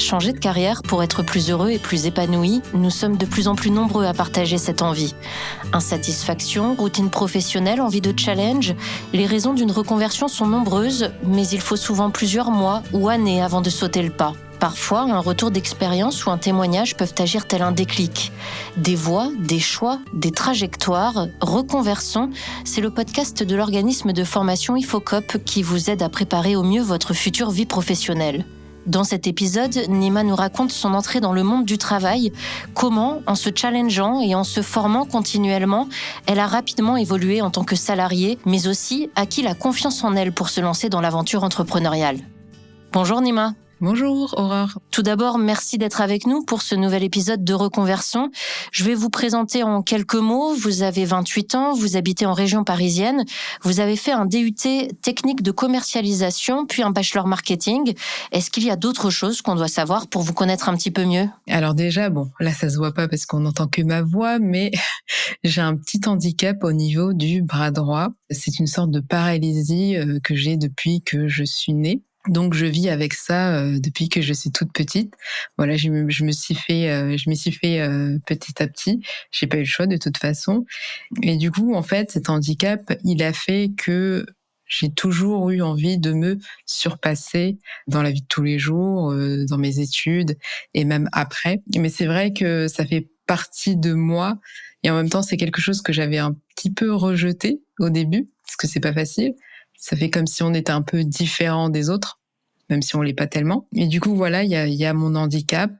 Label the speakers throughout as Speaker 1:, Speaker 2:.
Speaker 1: changer de carrière pour être plus heureux et plus épanoui, nous sommes de plus en plus nombreux à partager cette envie. Insatisfaction, routine professionnelle, envie de challenge, les raisons d'une reconversion sont nombreuses, mais il faut souvent plusieurs mois ou années avant de sauter le pas. Parfois, un retour d'expérience ou un témoignage peuvent agir tel un déclic. Des voix, des choix, des trajectoires, Reconversion, c'est le podcast de l'organisme de formation IFOCOP qui vous aide à préparer au mieux votre future vie professionnelle. Dans cet épisode, Nima nous raconte son entrée dans le monde du travail, comment, en se challengeant et en se formant continuellement, elle a rapidement évolué en tant que salariée, mais aussi acquis la confiance en elle pour se lancer dans l'aventure entrepreneuriale. Bonjour Nima.
Speaker 2: Bonjour Aurore.
Speaker 1: Tout d'abord, merci d'être avec nous pour ce nouvel épisode de Reconversion. Je vais vous présenter en quelques mots. Vous avez 28 ans, vous habitez en région parisienne. Vous avez fait un DUT technique de commercialisation, puis un bachelor marketing. Est-ce qu'il y a d'autres choses qu'on doit savoir pour vous connaître un petit peu mieux ?
Speaker 2: Alors déjà, là ça se voit pas parce qu'on n'entend que ma voix, mais j'ai un petit handicap au niveau du bras droit. C'est une sorte de paralysie que j'ai depuis que je suis née. Donc je vis avec ça depuis que je suis toute petite. Voilà, je m'y suis fait petit à petit. J'ai pas eu le choix de toute façon. Et du coup, en fait, cet handicap, il a fait que j'ai toujours eu envie de me surpasser dans la vie de tous les jours, dans mes études et même après. Mais c'est vrai que ça fait partie de moi et en même temps, c'est quelque chose que j'avais un petit peu rejeté au début parce que c'est pas facile. Ça fait comme si on était un peu différent des autres, même si on l'est pas tellement. Et du coup, voilà, il y a mon handicap.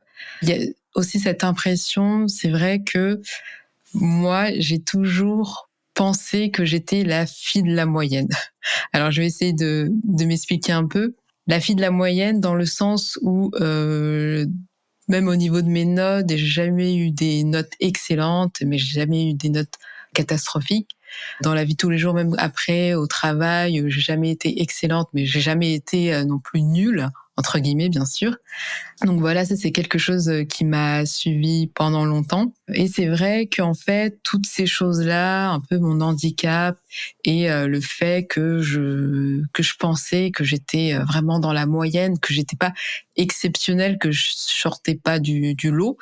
Speaker 2: Il y a aussi cette impression, c'est vrai que moi, j'ai toujours pensé que j'étais la fille de la moyenne. Alors, je vais essayer de m'expliquer un peu. La fille de la moyenne dans le sens où, même au niveau de mes notes, j'ai jamais eu des notes excellentes, mais j'ai jamais eu des notes catastrophiques. Dans la vie de tous les jours, même après, au travail, j'ai jamais été excellente, mais j'ai jamais été non plus nulle, entre guillemets, bien sûr. Donc voilà, ça c'est quelque chose qui m'a suivi pendant longtemps. Et c'est vrai qu'en fait, toutes ces choses-là, un peu mon handicap et le fait que je pensais que j'étais vraiment dans la moyenne, que j'étais pas exceptionnelle, que je sortais pas du lot,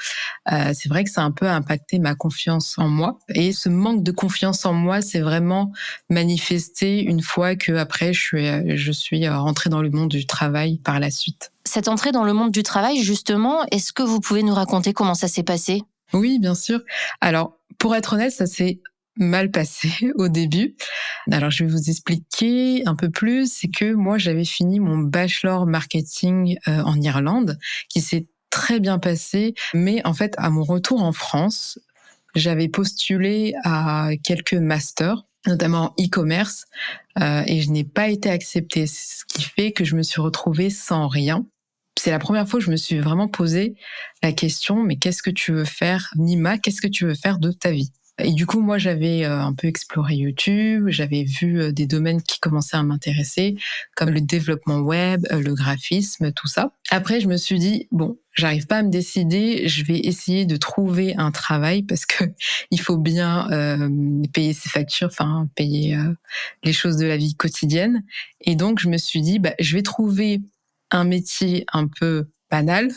Speaker 2: c'est vrai que ça a un peu impacté ma confiance en moi. Et ce manque de confiance en moi s'est vraiment manifesté une fois que après je suis rentrée dans le monde du travail par la suite.
Speaker 1: Cette entrée dans le monde du travail, justement, est-ce que vous pouvez nous raconter comment ça s'est passé ?
Speaker 2: Oui, bien sûr. Alors, pour être honnête, ça s'est mal passé au début. Alors, je vais vous expliquer un peu plus. C'est que moi, j'avais fini mon bachelor marketing en Irlande, qui s'est très bien passé. Mais en fait, à mon retour en France, j'avais postulé à quelques masters, notamment en e-commerce, et je n'ai pas été acceptée. Ce qui fait que je me suis retrouvée sans rien. C'est la première fois que je me suis vraiment posé la question, mais qu'est-ce que tu veux faire, Nima ? Qu'est-ce que tu veux faire de ta vie ? Et du coup, moi, j'avais un peu exploré YouTube, j'avais vu des domaines qui commençaient à m'intéresser, comme le développement web, le graphisme, tout ça. Après, je me suis dit, j'arrive pas à me décider, je vais essayer de trouver un travail parce que il faut bien payer ses factures, payer les choses de la vie quotidienne. Et donc, je me suis dit, je vais trouver un métier un peu banal.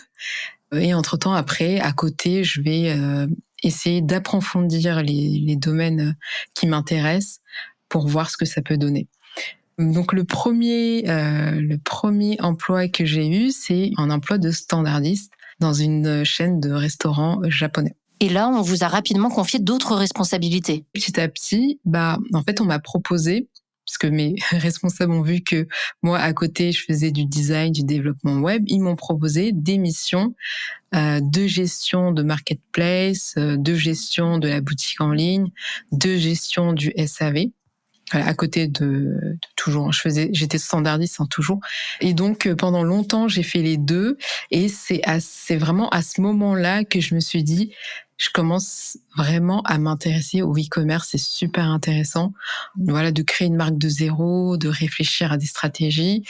Speaker 2: Et entre-temps, après, à côté, je vais essayer d'approfondir les domaines qui m'intéressent pour voir ce que ça peut donner. Donc, le premier emploi que j'ai eu, c'est un emploi de standardiste dans une chaîne de restaurants japonais.
Speaker 1: Et là, on vous a rapidement confié d'autres responsabilités.
Speaker 2: Petit à petit, en fait, on m'a proposé, parce que mes responsables ont vu que moi, à côté, je faisais du design, du développement web, ils m'ont proposé des missions de gestion de marketplace, de gestion de la boutique en ligne, de gestion du SAV. Voilà, à côté de toujours, j'étais standardiste toujours. Et donc, pendant longtemps, j'ai fait les deux. Et c'est vraiment à ce moment-là que je me suis dit, je commence vraiment à m'intéresser au e-commerce. C'est super intéressant. Voilà, de créer une marque de zéro, de réfléchir à des stratégies.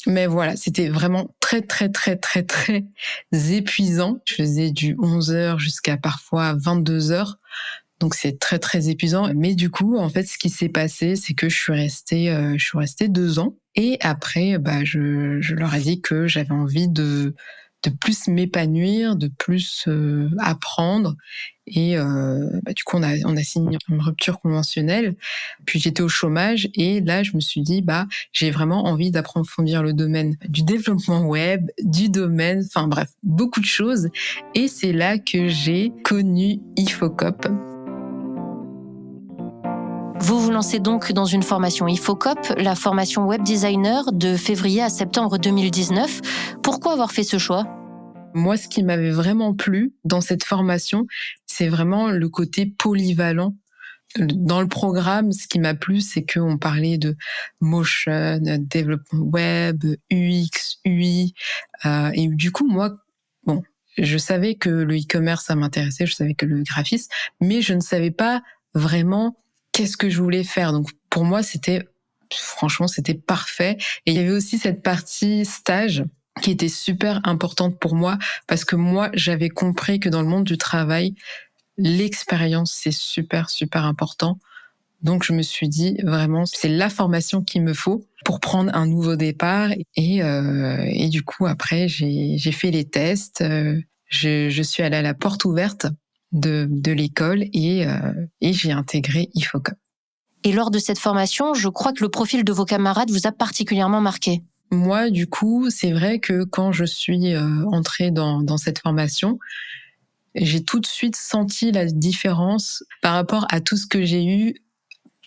Speaker 2: Mais voilà, c'était vraiment très, très, très, très, très épuisant. Je faisais du 11h jusqu'à parfois 22h. Donc c'est très très épuisant. Mais du coup, en fait, ce qui s'est passé, c'est que je suis restée 2 ans. Et après, je leur ai dit que j'avais envie de de plus m'épanouir, de plus apprendre. Et du coup, on a signé une rupture conventionnelle. Puis j'étais au chômage et là, je me suis dit, j'ai vraiment envie d'approfondir le domaine du développement web, du domaine, enfin bref, beaucoup de choses. Et c'est là que j'ai connu Ifocop.
Speaker 1: Vous vous lancez donc dans une formation Ifocop, la formation web designer de février à septembre 2019. Pourquoi avoir fait ce choix ?
Speaker 2: Moi, ce qui m'avait vraiment plu dans cette formation, c'est vraiment le côté polyvalent. Dans le programme, ce qui m'a plu, c'est qu'on parlait de motion, développement web, UX, UI. Et du coup, moi, je savais que le e-commerce, ça m'intéressait, je savais que le graphisme, mais je ne savais pas vraiment qu'est-ce que je voulais faire. Donc, pour moi, franchement, c'était parfait. Et il y avait aussi cette partie stage qui était super importante pour moi parce que moi, j'avais compris que dans le monde du travail, l'expérience, c'est super, super important. Donc, je me suis dit, vraiment, c'est la formation qu'il me faut pour prendre un nouveau départ. Et du coup, après, j'ai fait les tests. Je suis allée à la porte ouverte de l'école et j'ai intégré Ifocop.
Speaker 1: Et lors de cette formation, je crois que le profil de vos camarades vous a particulièrement marqué.
Speaker 2: Moi, du coup, c'est vrai que quand je suis entrée dans cette formation, j'ai tout de suite senti la différence par rapport à tout ce que j'ai eu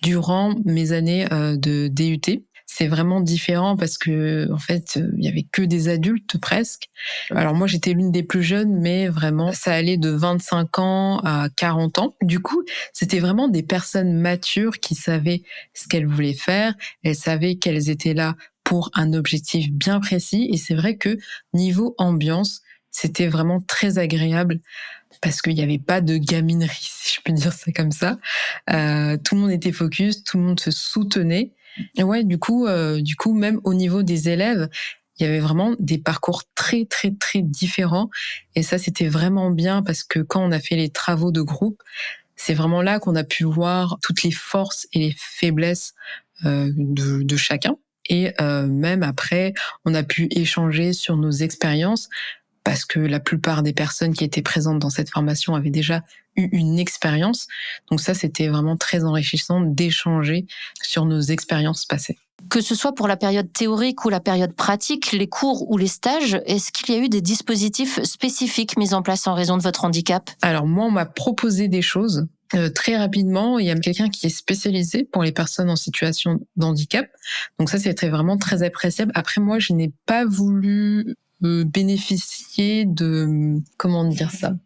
Speaker 2: durant mes années de DUT. C'est vraiment différent parce que, en fait, il y avait que des adultes presque. Alors moi, j'étais l'une des plus jeunes, mais vraiment, ça allait de 25 ans à 40 ans. Du coup, c'était vraiment des personnes matures qui savaient ce qu'elles voulaient faire. Elles savaient qu'elles étaient là pour un objectif bien précis. Et c'est vrai que niveau ambiance, c'était vraiment très agréable parce qu'il n'y avait pas de gaminerie, si je peux dire ça comme ça. Tout le monde était focus, tout le monde se soutenait. Et ouais, du coup, même au niveau des élèves, il y avait vraiment des parcours très, très, très différents. Et ça, c'était vraiment bien parce que quand on a fait les travaux de groupe, c'est vraiment là qu'on a pu voir toutes les forces et les faiblesses de chacun. Et même après, on a pu échanger sur nos expériences parce que la plupart des personnes qui étaient présentes dans cette formation avaient déjà eu une expérience. Donc ça, c'était vraiment très enrichissant d'échanger sur nos expériences passées.
Speaker 1: Que ce soit pour la période théorique ou la période pratique, les cours ou les stages, est-ce qu'il y a eu des dispositifs spécifiques mis en place en raison de votre handicap ?
Speaker 2: Alors moi, on m'a proposé des choses. Très rapidement, il y a quelqu'un qui est spécialisé pour les personnes en situation de handicap. Donc ça, c'était vraiment très appréciable. Après, moi, je n'ai pas voulu bénéficier de,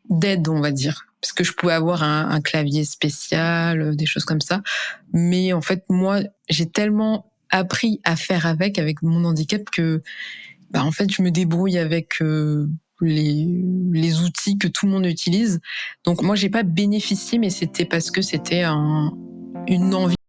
Speaker 2: d'aide, on va dire. Parce que je pouvais avoir un clavier spécial, des choses comme ça. Mais en fait, moi, j'ai tellement appris à faire avec mon handicap que, en fait, je me débrouille avec les outils que tout le monde utilise. Donc moi, j'ai pas bénéficié, mais c'était parce que c'était une envie.